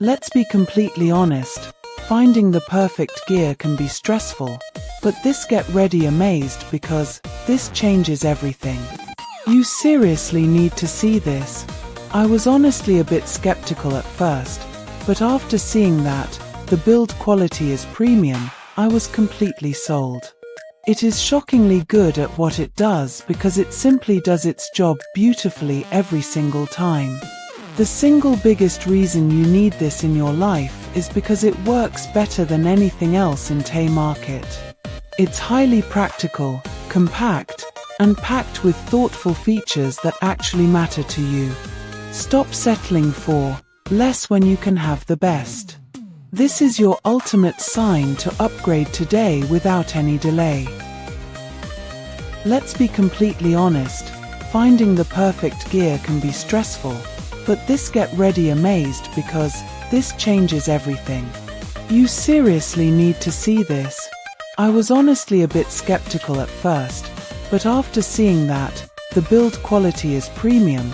Let's be completely honest, finding the perfect gear can be stressful, but get ready amazed because this changes everything. You seriously need to see this. I was honestly a bit skeptical at first, but after seeing that the build quality is premium, I was completely sold. It is shockingly good at what it does because it simply does its job beautifully every single time. The single biggest reason you need this in your life is because it works better than anything else in the market. It's highly practical, compact, and packed with thoughtful features that actually matter to you. Stop settling for less when you can have the best. This is your ultimate sign to upgrade today without any delay. Let's be completely honest, finding the perfect gear can be stressful, but get ready amazed because this changes everything. You seriously need to see this. I was honestly a bit skeptical at first, but after seeing that the build quality is premium,